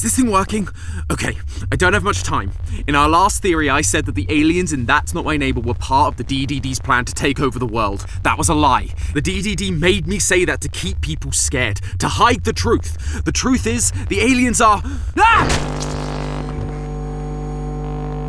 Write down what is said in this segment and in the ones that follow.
this thing working? Okay, I don't have much time. In our last theory, I said that the aliens in That's Not My Neighbor were part of the DDD's plan to take over the world. That was a lie. The DDD made me say that to keep people scared, to hide the truth. The truth is, the aliens are...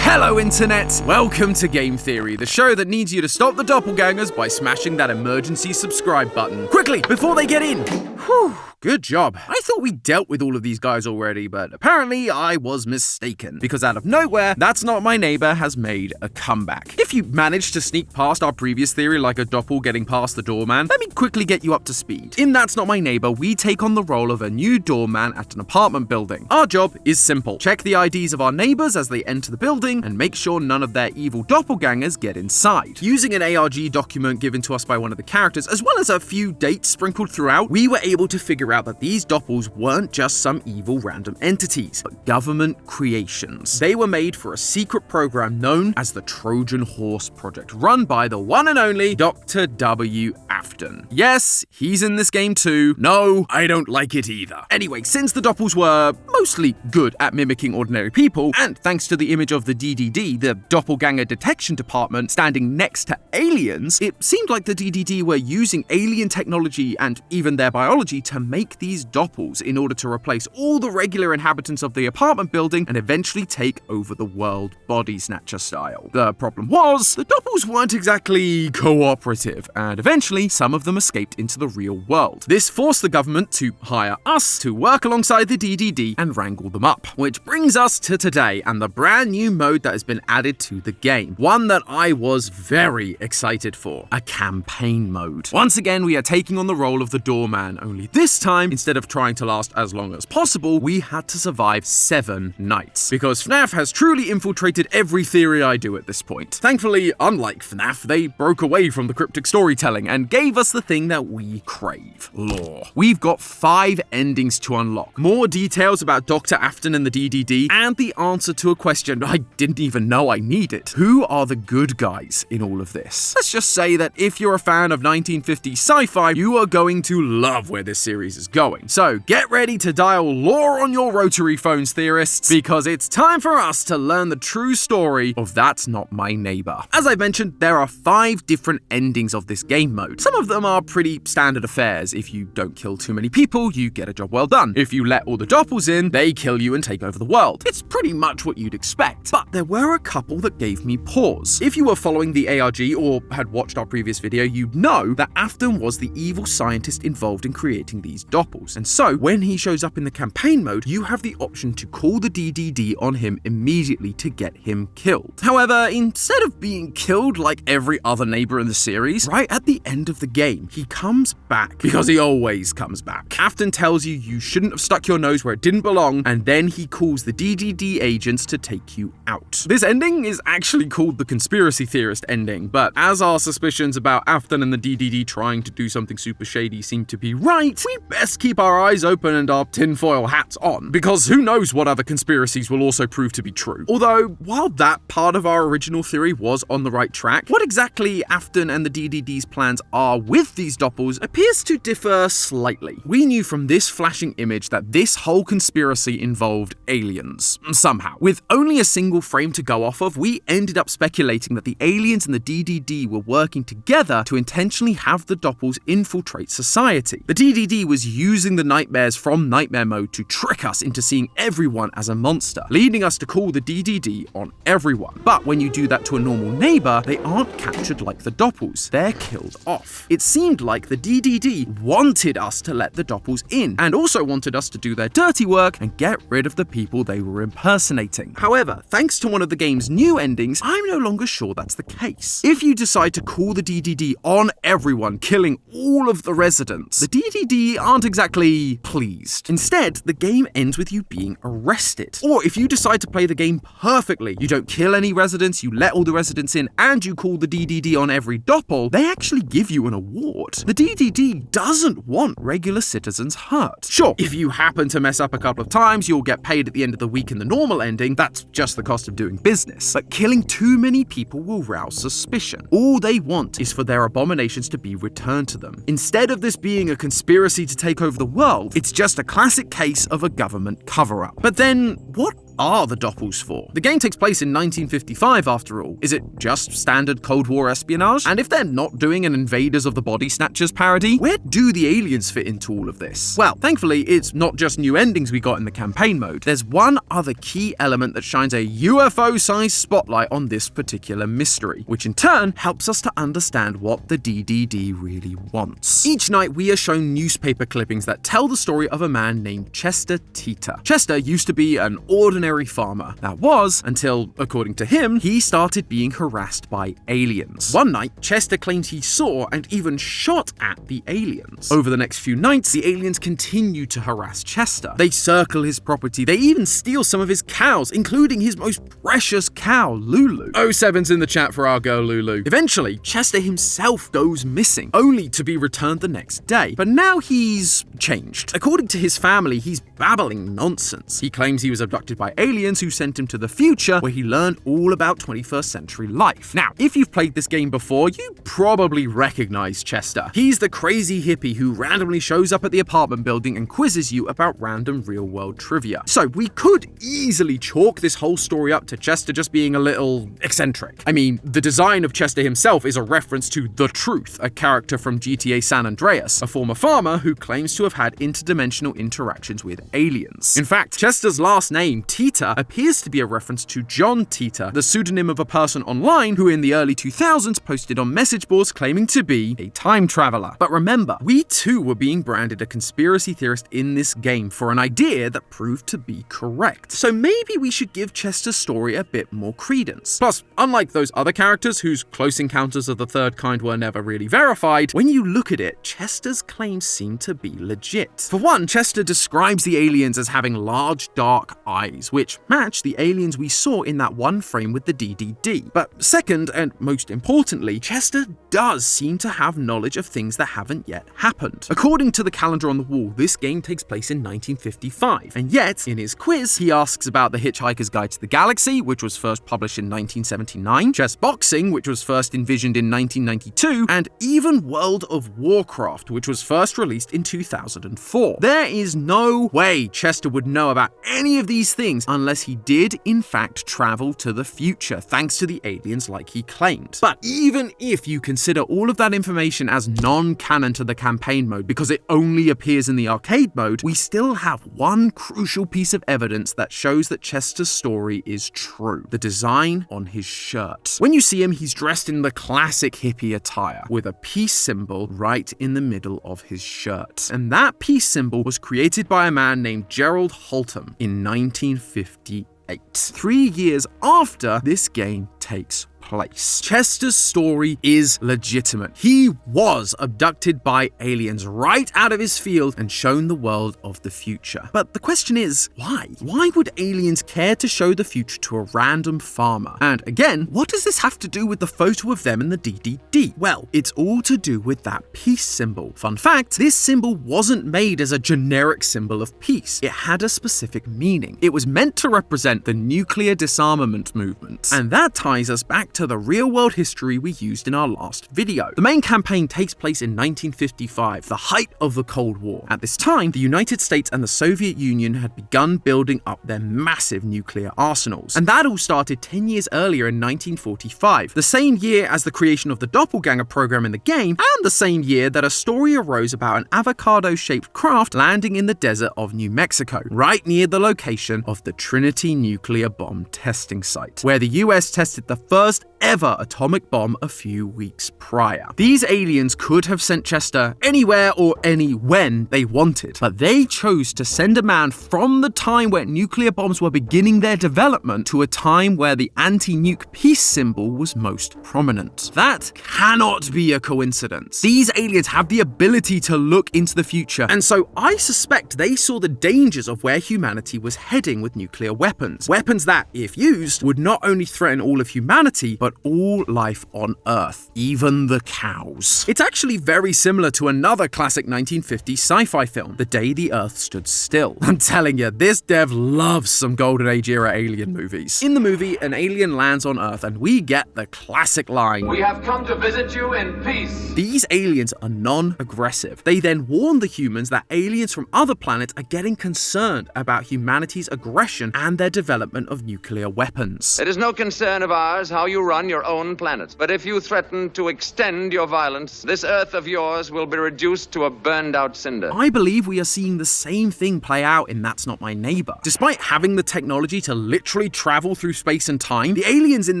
Hello, Internet! Welcome to Game Theory, the show that needs you to stop the doppelgangers by smashing that emergency subscribe button. Quickly, before they get in! Whew. Good job. I thought we dealt with all of these guys already, but apparently I was mistaken. Because out of nowhere, That's Not My Neighbor has made a comeback. If you managed to sneak past our previous theory like a doppel getting past the doorman, let me quickly get you up to speed. In That's Not My Neighbor, we take on the role of a new doorman at an apartment building. Our job is simple. Check the IDs of our neighbors as they enter the building and make sure none of their evil doppelgangers get inside. Using an ARG document given to us by one of the characters, as well as a few dates sprinkled throughout, we were able to figure out that these doppels weren't just some evil random entities, but government creations. They were made for a secret program known as the Trojan Horse Project, run by the one and only Dr. W. Afton. Yes, he's in this game too. No, I don't like it either. Anyway, since the doppels were mostly good at mimicking ordinary people, and thanks to the image of the DDD, the Doppelganger Detection Department, standing next to aliens, it seemed like the DDD were using alien technology and even their biology to make these doppels in order to replace all the regular inhabitants of the apartment building and eventually take over the world body snatcher style. The problem was, the doppels weren't exactly cooperative, and eventually some of them escaped into the real world. This forced the government to hire us to work alongside the DDD and wrangle them up. Which brings us to today and the brand new mode that has been added to the game. One that I was very excited for. A campaign mode. Once again, we are taking on the role of the doorman, only this time, instead of trying to last as long as possible, we had to survive 7 nights. Because FNAF has truly infiltrated every theory I do at this point. Thankfully, unlike FNAF, they broke away from the cryptic storytelling and gave us the thing that we crave. Lore. We've got 5 endings to unlock. More details about Dr. Afton and the DDD, and the answer to a question I didn't even know I needed. Who are the good guys in all of this? Let's just say that if you're a fan of 1950s sci-fi, you are going to love where this series is going. So get ready to dial lore on your rotary phones, theorists, because it's time for us to learn the true story of That's Not My Neighbor. As I mentioned, there are 5 different endings of this game mode. Some of them are pretty standard affairs. If you don't kill too many people, you get a job well done. If you let all the doppels in, they kill you and take over the world. It's pretty much what you'd expect. But there were a couple that gave me pause. If you were following the ARG or had watched our previous video, you'd know that Afton was the evil scientist involved in creating these doppels. And so, when he shows up in the campaign mode, you have the option to call the DDD on him immediately to get him killed. However, instead of being killed like every other neighbor in the series, right at the end of the game, he comes back. Because he always comes back. Afton tells you you shouldn't have stuck your nose where it didn't belong, and then he calls the DDD agents to take you out. This ending is actually called the conspiracy theorist ending, but as our suspicions about Afton and the DDD trying to do something super shady seem to be right, we best keep our eyes open and our tinfoil hats on, because who knows what other conspiracies will also prove to be true. Although, while that part of our original theory was on the right track, what exactly Afton and the DDD's plans are with these doppels appears to differ slightly. We knew from this flashing image that this whole conspiracy involved aliens, somehow. With only a single frame to go off of, we ended up speculating that the aliens and the DDD were working together to intentionally have the doppels infiltrate society. The DDD was using the nightmares from Nightmare Mode to trick us into seeing everyone as a monster, leading us to call the DDD on everyone. But when you do that to a normal neighbor, they aren't captured like the doppels. They're killed off. It seemed like the DDD wanted us to let the doppels in, and also wanted us to do their dirty work and get rid of the people they were impersonating. However, thanks to one of the game's new endings, I'm no longer sure that's the case. If you decide to call the DDD on everyone, killing all of the residents, the DDD aren't exactly pleased. Instead, the game ends with you being arrested. Or if you decide to play the game perfectly, you don't kill any residents, you let all the residents in, and you call the DDD on every doppel, they actually give you an award. The DDD doesn't want regular citizens hurt. Sure, if you happen to mess up a couple of times, you'll get paid at the end of the week in the normal ending. That's just the cost of doing business. But killing too many people will rouse suspicion. All they want is for their abominations to be returned to them. Instead of this being a conspiracy to take over the world, it's just a classic case of a government cover-up. But then, what are the doppels for? The game takes place in 1955 after all. Is it just standard Cold War espionage? And if they're not doing an Invaders of the Body Snatchers parody, where do the aliens fit into all of this? Well, thankfully, it's not just new endings we got in the campaign mode. There's one other key element that shines a UFO-sized spotlight on this particular mystery, which in turn helps us to understand what the DDD really wants. Each night, we are shown newspaper clippings that tell the story of a man named Chester Titor. Chester used to be an ordinary farmer. That was until, according to him, he started being harassed by aliens. One night, Chester claims he saw and even shot at the aliens. Over the next few nights, the aliens continue to harass Chester. They circle his property. They even steal some of his cows, including his most precious cow, Lulu. 07's in the chat for our girl Lulu. Eventually, Chester himself goes missing, only to be returned the next day. But now he's changed. According to his family, he's babbling nonsense. He claims he was abducted by aliens who sent him to the future, where he learned all about 21st century life. Now, if you've played this game before, you probably recognize Chester. He's the crazy hippie who randomly shows up at the apartment building and quizzes you about random real-world trivia. So we could easily chalk this whole story up to Chester just being a little eccentric. I mean, the design of Chester himself is a reference to The Truth, a character from GTA San Andreas, a former farmer who claims to have had interdimensional interactions with aliens. In fact, Chester's last name, Titor, appears to be a reference to John Titor, the pseudonym of a person online who in the early 2000s posted on message boards claiming to be a time traveler. But remember, we too were being branded a conspiracy theorist in this game for an idea that proved to be correct. So maybe we should give Chester's story a bit more credence. Plus, unlike those other characters whose close encounters of the third kind were never really verified, when you look at it, Chester's claims seem to be legit. For one, Chester describes the aliens as having large, dark eyes, which match the aliens we saw in that one frame with the DDD. But second, and most importantly, Chester does seem to have knowledge of things that haven't yet happened. According to the calendar on the wall, this game takes place in 1955, and yet, in his quiz, he asks about The Hitchhiker's Guide to the Galaxy, which was first published in 1979, chess boxing, which was first envisioned in 1992, and even World of Warcraft, which was first released in 2004. There is no way Chester would know about any of these things unless he did, in fact, travel to the future, thanks to the aliens like he claimed. But even if you consider all of that information as non-canon to the campaign mode because it only appears in the arcade mode, we still have one crucial piece of evidence that shows that Chester's story is true: the design on his shirt. When you see him, he's dressed in the classic hippie attire, with a peace symbol right in the middle of his shirt. And that peace symbol was created by a man named Gerald Holtham in 1958. 3 years after this game takes place. Chester's story is legitimate. He was abducted by aliens right out of his field and shown the world of the future. But the question is, why? Why would aliens care to show the future to a random farmer? And again, what does this have to do with the photo of them in the DDD? Well, it's all to do with that peace symbol. Fun fact, this symbol wasn't made as a generic symbol of peace. It had a specific meaning. It was meant to represent the nuclear disarmament movement. And that ties us back to the real-world history we used in our last video. The main campaign takes place in 1955, the height of the Cold War. At this time, the United States and the Soviet Union had begun building up their massive nuclear arsenals. And that all started 10 years earlier in 1945, the same year as the creation of the Doppelganger program in the game, and the same year that a story arose about an avocado-shaped craft landing in the desert of New Mexico, right near the location of the Trinity nuclear bomb testing site, where the US tested the first ever atomic bomb a few weeks prior. These aliens could have sent Chester anywhere or any when they wanted, but they chose to send a man from the time where nuclear bombs were beginning their development to a time where the anti-nuke peace symbol was most prominent. That cannot be a coincidence. These aliens have the ability to look into the future, and so I suspect they saw the dangers of where humanity was heading with nuclear weapons. Weapons that, if used, would not only threaten all of humanity, but all life on Earth, even the cows. It's actually very similar to another classic 1950s sci-fi film, The Day the Earth Stood Still. I'm telling you, this dev loves some Golden Age era alien movies. In the movie, an alien lands on Earth and we get the classic line, "We have come to visit you in peace." These aliens are non-aggressive. They then warn the humans that aliens from other planets are getting concerned about humanity's aggression and their development of nuclear weapons. It is no concern of ours how you run your own planet, but if you threaten to extend your violence, this Earth of yours will be reduced to a burned-out cinder. I believe we are seeing the same thing play out in That's Not My Neighbor. Despite having the technology to literally travel through space and time, the aliens in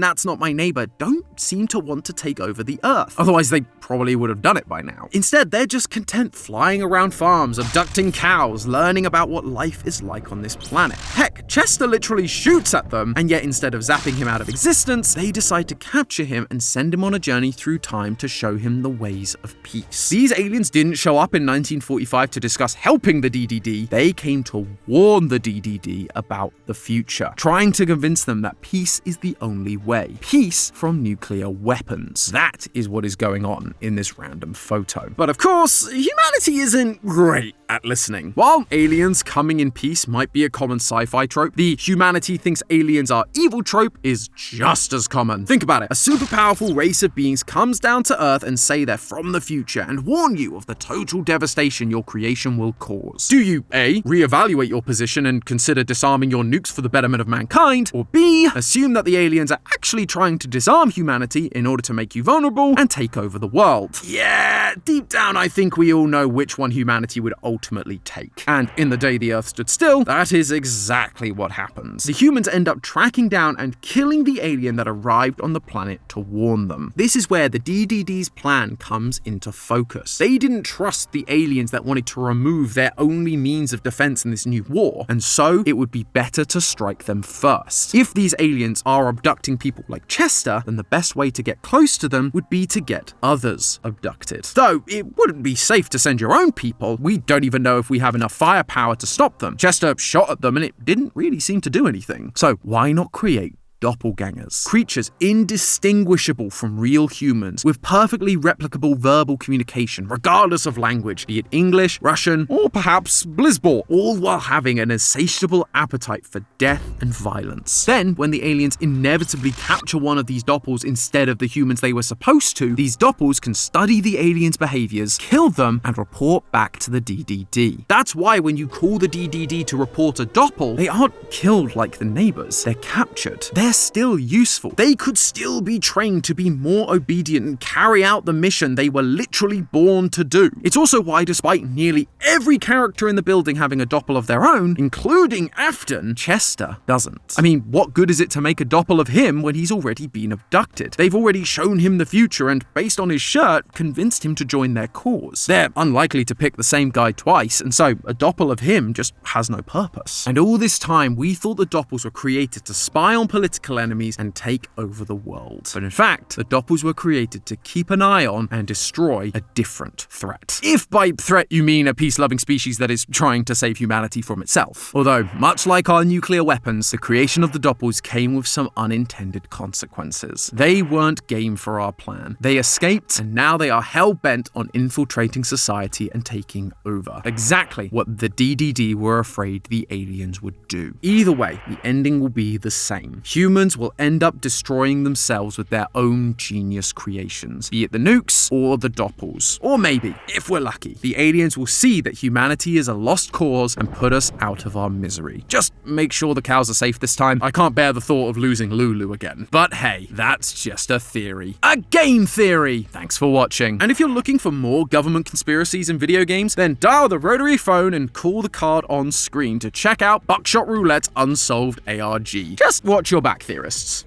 That's Not My Neighbor don't seem to want to take over the Earth. Otherwise, they probably would have done it by now. Instead, they're just content flying around farms, abducting cows, learning about what life is like on this planet. Heck, Chester literally shoots at them, and yet instead of zapping him out of existence, they decide to capture him and send him on a journey through time to show him the ways of peace. These aliens didn't show up in 1945 to discuss helping the DDD, they came to warn the DDD about the future, trying to convince them that peace is the only way. Peace from nuclear weapons. That is what is going on in this random photo. But of course, humanity isn't great at listening. While aliens coming in peace might be a common sci-fi trope, the humanity thinks aliens are evil trope is just as common. Think about it. A super powerful race of beings comes down to Earth and say they're from the future and warn you of the total devastation your creation will cause. Do you A, reevaluate your position and consider disarming your nukes for the betterment of mankind, or B, assume that the aliens are actually trying to disarm humanity in order to make you vulnerable and take over the world? Yeah, deep down I think we all know which one humanity would ultimately take. And in The Day the Earth Stood Still, that is exactly what happens. The humans end up tracking down and killing the alien that arrived on the planet to warn them. This is where the DDD's plan comes into focus. They didn't trust the aliens that wanted to remove their only means of defense in this new war, and so it would be better to strike them first. If these aliens are abducting people like Chester, then the best way to get close to them would be to get others abducted. Though it wouldn't be safe to send your own people, we don't even know if we have enough firepower to stop them. Chester shot at them and it didn't really seem to do anything. So why not create doppelgangers? Creatures indistinguishable from real humans with perfectly replicable verbal communication, regardless of language, be it English, Russian, or perhaps Blizzball, all while having an insatiable appetite for death and violence. Then, when the aliens inevitably capture one of these doppels instead of the humans they were supposed to, these doppels can study the aliens' behaviors, kill them, and report back to the DDD. That's why when you call the DDD to report a doppel, they aren't killed like the neighbors, they're captured. They're still useful. They could still be trained to be more obedient and carry out the mission they were literally born to do. It's also why, despite nearly every character in the building having a doppel of their own, including Afton, Chester doesn't. I mean, what good is it to make a doppel of him when he's already been abducted? They've already shown him the future and, based on his shirt, convinced him to join their cause. They're unlikely to pick the same guy twice, and so a doppel of him just has no purpose. And all this time, we thought the doppels were created to spy on political enemies and take over the world. But in fact, the doppels were created to keep an eye on and destroy a different threat. If by threat you mean a peace-loving species that is trying to save humanity from itself. Although, much like our nuclear weapons, the creation of the doppels came with some unintended consequences. They weren't game for our plan. They escaped, and now they are hell-bent on infiltrating society and taking over. Exactly what the DDD were afraid the aliens would do. Either way, the ending will be the same. Humans will end up destroying themselves with their own genius creations, be it the nukes or the doppels. Or maybe, if we're lucky, the aliens will see that humanity is a lost cause and put us out of our misery. Just make sure the cows are safe this time. I can't bear the thought of losing Lulu again. But hey, that's just a theory. A game theory! Thanks for watching. And if you're looking for more government conspiracies in video games, then dial the rotary phone and call the card on screen to check out Buckshot Roulette's Unsolved ARG. Just watch your back, theorists.